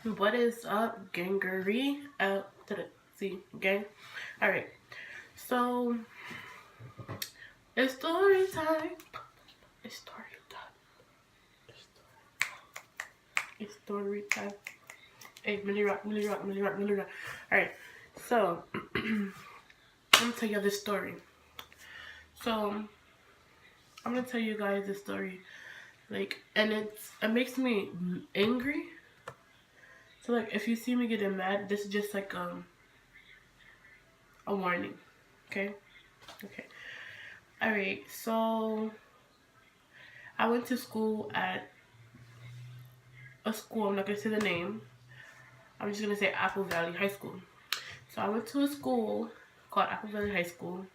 What is up, gangery? To the C gang. Alright, so it's story time. It's story time. It's story time. Hey, Millie Rock, Millie Rock, Millie Rock, Millie Rock. Alright, so I'm gonna tell you this story. So I'm gonna tell you guys this story, and it makes me angry. So if you see me getting mad, this is just a warning. Okay. Okay. Alright, so I went to school at a school, I'm not going to say the name. I'm just going to say Apple Valley High School. So I went to a school called Apple Valley High School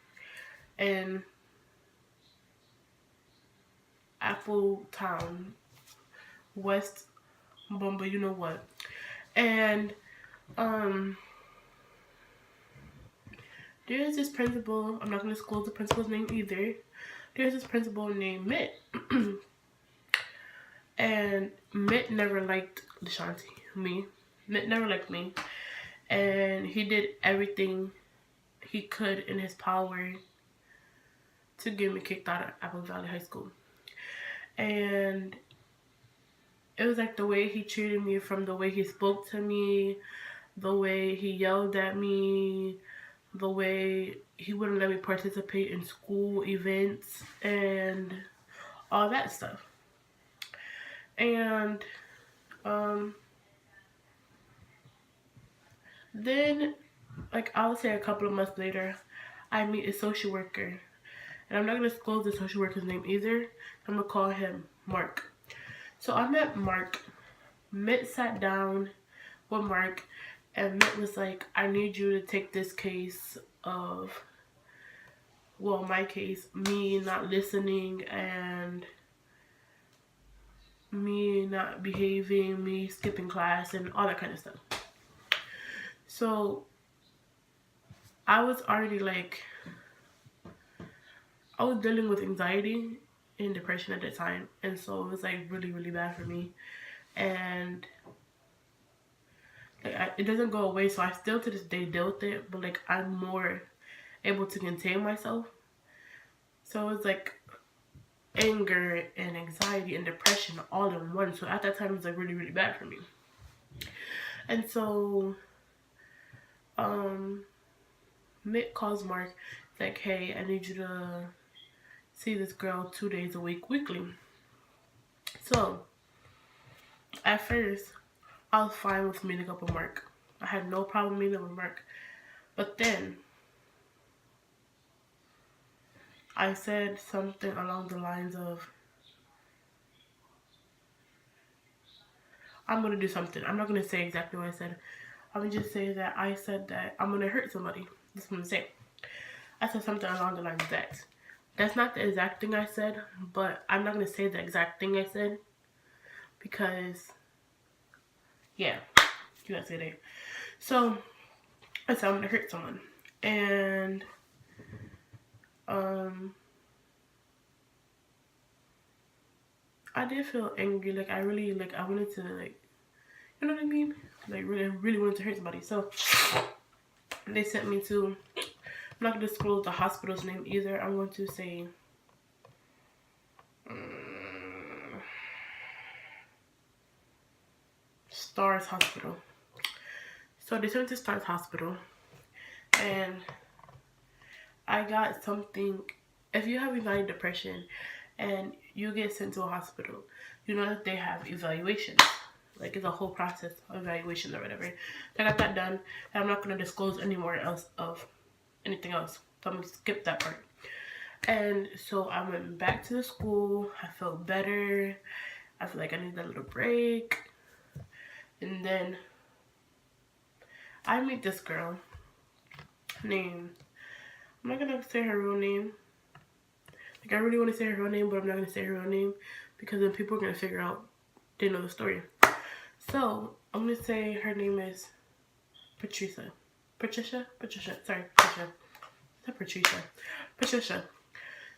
in Apple Town, West Bumba, you know what. And there's this principal, I'm not going to disclose the principal's name either. There's this principal named Mitt. And Mitt never liked me. Mitt never liked me. And he did everything he could in his power to get me kicked out of Apple Valley High School. And it was like the way he treated me, from the way he spoke to me, the way he yelled at me, the way he wouldn't let me participate in school events and all that stuff. And then, I would say a couple of months later, I meet a social worker. And I'm not going to disclose the social worker's name either. I'm going to call him Mark. So I met Mark. Mitt sat down with Mark, and Mitt was like, I need you to take this case of, my case, me not listening and me not behaving, me skipping class, and all that kind of stuff. So I was already I was dealing with anxiety and depression at the time, and so it was really, really bad for me. And it doesn't go away, so I still to this day deal with it, but I'm more able to contain myself. So it's anger and anxiety and depression all in one. So at that time it was really, really bad for me. And so Mick calls Mark, like, hey, I need you to see this girl 2 days a week weekly. So at first I was fine with meeting up with Mark. I had no problem meeting up with Mark. But then I said something along the lines of, I'm going to do something. I'm not going to say exactly what I said. I'm going to just say that I said that I'm going to hurt somebody. That's what I'm going to say. I said something along the lines of that. That's not the exact thing I said, but I'm not going to say the exact thing I said. Because, yeah, you got to say that. So, I said I'm going to hurt someone. And, I did feel angry. I really, I wanted to, you know what I mean? Really, really wanted to hurt somebody. So, they sent me to, I'm not going to disclose the hospital's name either. I'm going to say, Stars Hospital. So, they sent me to Stars Hospital. And I got something. If you have anxiety, depression, and you get sent to a hospital, you know that they have evaluations. It's a whole process of evaluation or whatever. I got that done, and I'm not going to disclose anywhere else of anything else. So I'm going to skip that part. And so I went back to the school. I felt better. I feel like I needed a little break. And then I meet this girl named, I'm not going to say her real name. I really want to say her real name, but I'm not going to say her real name because then people are going to figure out they know the story. So, I'm going to say her name is Patricia. Sorry, Patricia. Is that Patricia? Patricia.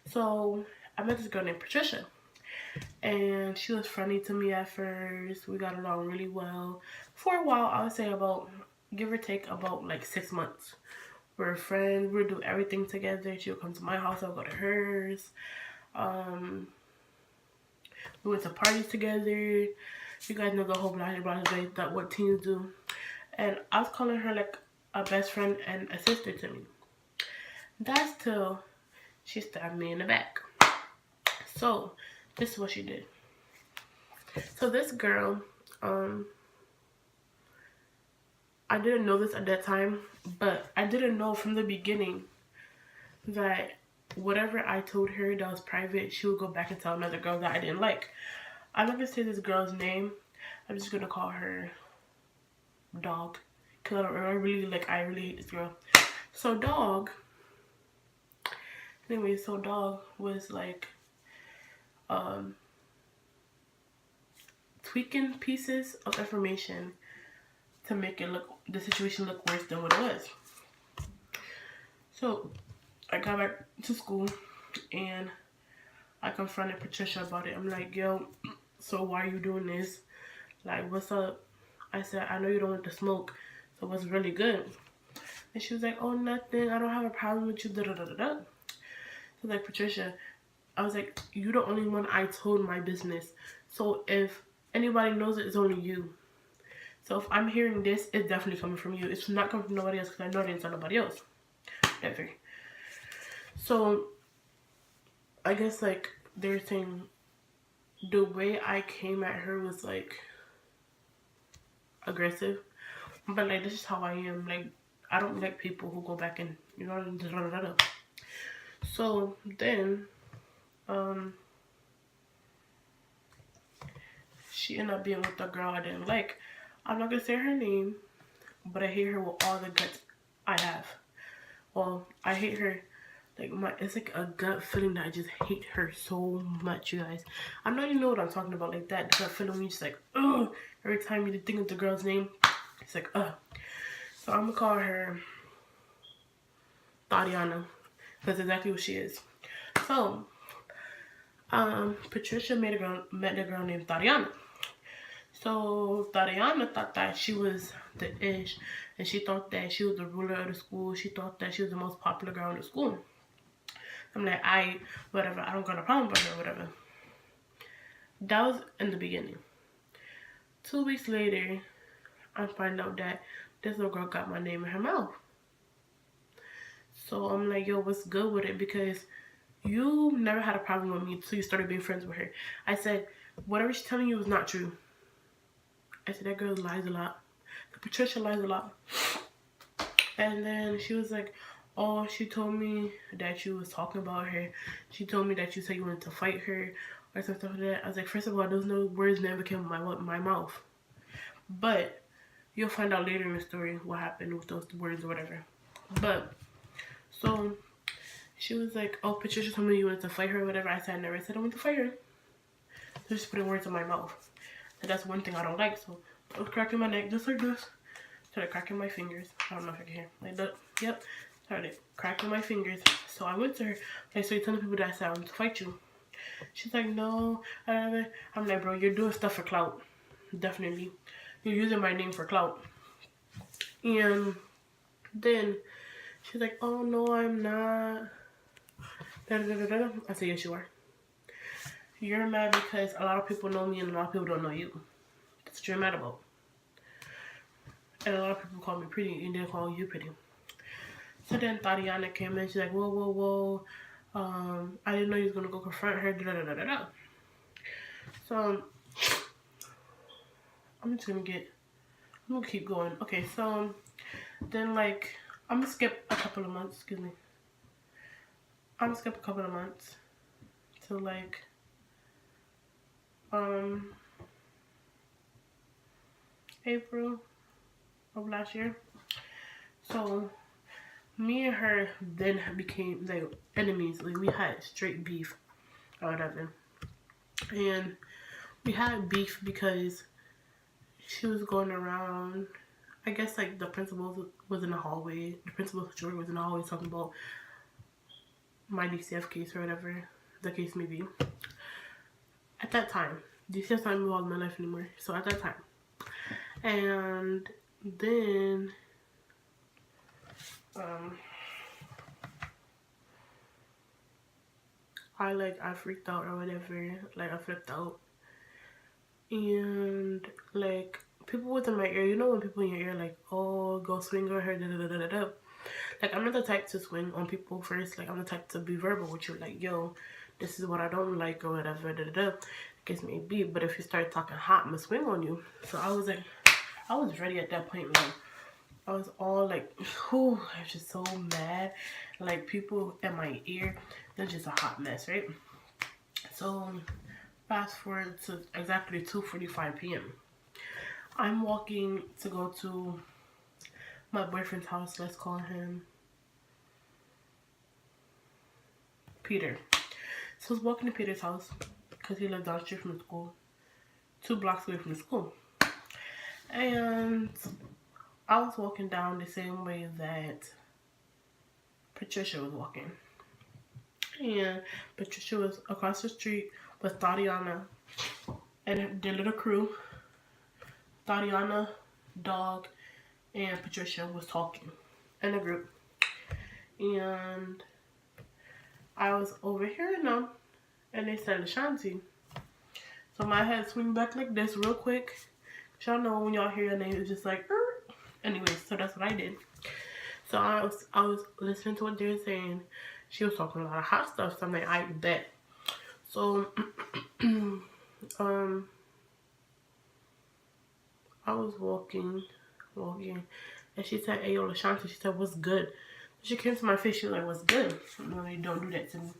So, I met this girl named Patricia. And she was friendly to me at first. We got along really well. For a while, I would say about, give or take, about like 6 months. We're friends. We do everything together. She'll come to my house. I'll go to hers. Um, we went to parties together. You guys know the whole blah that what teens do. And I was calling her like a best friend and a sister to me. That's till she stabbed me in the back. So this is what she did. So this girl, I didn't know this at that time, but I didn't know from the beginning that whatever I told her that was private, she would go back and tell another girl that I didn't like. I'm not gonna say this girl's name. I'm just gonna call her Dog. Cause I really hate this girl. So Dog. Anyway, so Dog was like tweaking pieces of information to make it look, the situation look worse than what it was. So I got back to school and I confronted Patricia about it. I'm like, yo, so why are you doing this? Like, what's up? I said, I know you don't want to smoke, so what's really good? And she was like, oh, nothing. I don't have a problem with you. Da da da da da. So like, Patricia, I was like, you the only one I told my business. So if anybody knows it, it's only you. So if I'm hearing this, it's definitely coming from you. It's not coming from nobody else because I know I didn't tell nobody else. Never. So I guess like they're saying the way I came at her was like aggressive. But like this is how I am. Like I don't like people who go back and you know da, da, da, da. So then she ended up being with the girl I didn't like. I'm not gonna say her name, but I hate her with all the guts I have. Well, I hate her. Like it's like a gut feeling that I just hate her so much, you guys. I know you know what I'm talking about, like that gut feeling when you just like, ugh. Every time you think of the girl's name, it's like, ugh. So I'm gonna call her Tatiana. That's exactly what she is. So, Patricia met a girl named Tatiana. So Tatiana thought that she was the ish, and she thought that she was the ruler of the school. She thought that she was the most popular girl in the school. I'm like, whatever, I don't got a problem with her, whatever. That was in the beginning. 2 weeks later, I find out that this little girl got my name in her mouth. So I'm like, yo, what's good with it? Because you never had a problem with me until you started being friends with her. I said, whatever she's telling you is not true. I said, that girl lies a lot. Patricia lies a lot. And then she was like, oh, she told me that you was talking about her. She told me that you said you wanted to fight her or something like that. I was like, first of all, those no words never came out of my mouth. But you'll find out later in the story what happened with those words or whatever. But, so, she was like, oh, Patricia told me you wanted to fight her or whatever. I said, I never said I wanted to fight her. So just putting words in my mouth. And that's one thing I don't like. So I was cracking my neck just like this. Started cracking my fingers. I don't know if I can hear. Like that. Yep. Started cracking my fingers. So I went to her. Like, so you're telling people that I said I want to fight you. She's like, no. I'm like, bro, you're doing stuff for clout. Definitely. You're using my name for clout. And then she's like, oh, no, I'm not. Da, da, da, da, da. I said, yes, you are. You're mad because a lot of people know me and a lot of people don't know you. That's what you're mad about. And a lot of people call me pretty and they call you pretty. So then Tatiana came in. She's like, whoa, whoa, whoa. I didn't know you was going to go confront her. Da, da, da, da, da. So I'm going to keep going. Okay, so then like, I'm going to skip a couple of months. Excuse me. I'm going to skip a couple of months to like, April of last year. So me and her then became like enemies. Like we had straight beef or whatever. And we had beef because she was going around, I guess like the principal was in the hallway. The principal's was in the hallway talking about my DCF case or whatever the case may be. At that time, this is not involved in my life anymore. So at that time, and then I freaked out or whatever. Like I flipped out, and like people within my ear, you know when people in your ear like, oh, go swing on her, da da da da da. Like I'm not the type to swing on people first. Like I'm the type to be verbal with you, like yo, this is what I don't like or whatever, da da da. Guess maybe, but if you start talking hot, I'm gonna swing on you. So I was like, I was ready at that point. Like I was all like, whew, I was just so mad. Like people in my ear, they're just a hot mess, right? So fast forward to exactly 2:45 p.m. I'm walking to go to my boyfriend's house. Let's call him Peter. So I was walking to Peter's house because he lived down the street from the school, 2 blocks away from the school. And I was walking down the same way that Patricia was walking. And Patricia was across the street with Tatiana and their little crew. Tatiana, Dog, and Patricia was talking in a group. And I was overhearing them, and they said Ashanti. So my head swing back like this real quick. Y'all know when y'all hear your name, it's just like, anyway, so that's what I did. So I was listening to what they were saying. She was talking a lot of hot stuff, so I'm like, I bet. So, I was walking, and she said, "Hey, yo, Ashanti." She said, "What's good?" She came to my face. She was like, "What's good?" No, you don't do that to me.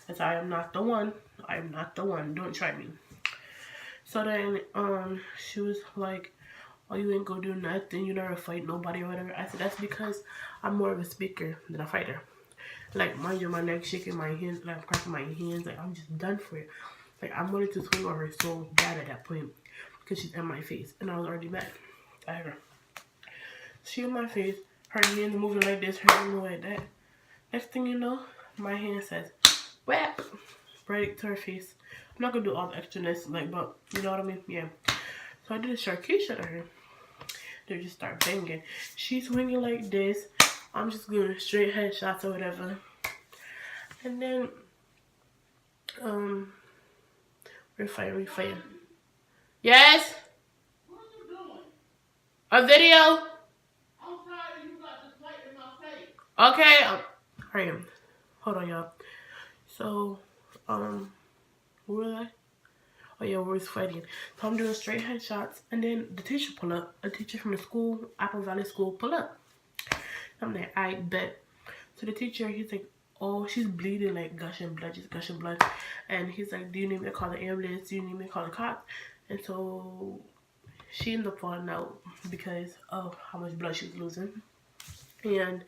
I said, "I am not the one. I am not the one. Don't try me." So then, she was like, "Oh, you ain't gonna do nothing. You never fight nobody or whatever." I said, "That's because I'm more of a speaker than a fighter. Like, mind you, my neck shaking, my hands, like, cracking my hands. Like, I'm just done for it. Like, I wanted to swing on her so bad at that point because she's in my face, and I was already mad at her. She in my face, her hands moving like this, her hands moving like that. Next thing you know, my hand says, whap, right to her face. I'm not gonna do all the extraness, like, but you know what I mean? Yeah. So I did a Sharkeisha at her. They just start banging. She's swinging like this. I'm just doing straight headshots or whatever. And then, we're fighting. Yes? What are you doing? A video? I'm sorry, you got this light in my face. Okay, hurry up. Hold on, y'all. So, where was I? Oh yeah, we was fighting. So I'm doing straight headshots, and then the teacher pull up. A teacher from the school, Apple Valley School, pull up. I'm like, I bet. So the teacher, he's like, oh, she's bleeding, like gushing blood, just gushing blood. And he's like, do you need me to call the ambulance? Do you need me to call the cops? And so she ended up falling out because of how much blood she was losing. And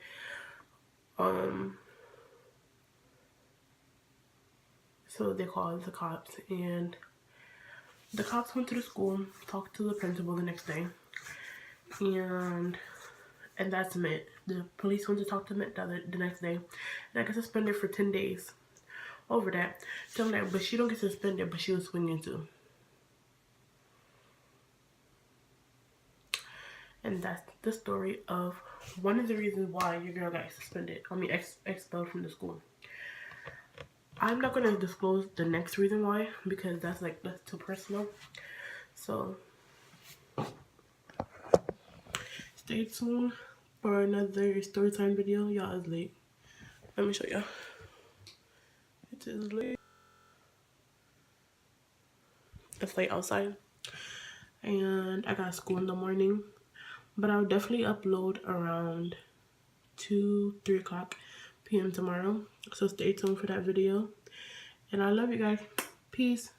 so they called the cops, and the cops went to the school, talked to the principal the next day, and that's it. The police went to talk to Mitt the next day, and I got suspended for 10 days over that. So I'm like, but she don't get suspended, but she was swinging too. And that's the story of one of the reasons why your girl got suspended. I mean, expelled from the school. I'm not gonna disclose the next reason why because that's too personal. So stay tuned for another story time video. Y'all is late. Let me show y'all. It is late. It's late outside, and I got school in the morning. But I'll definitely upload around 2-3 o'clock p.m. tomorrow. So stay tuned for that video. And I love you guys. Peace.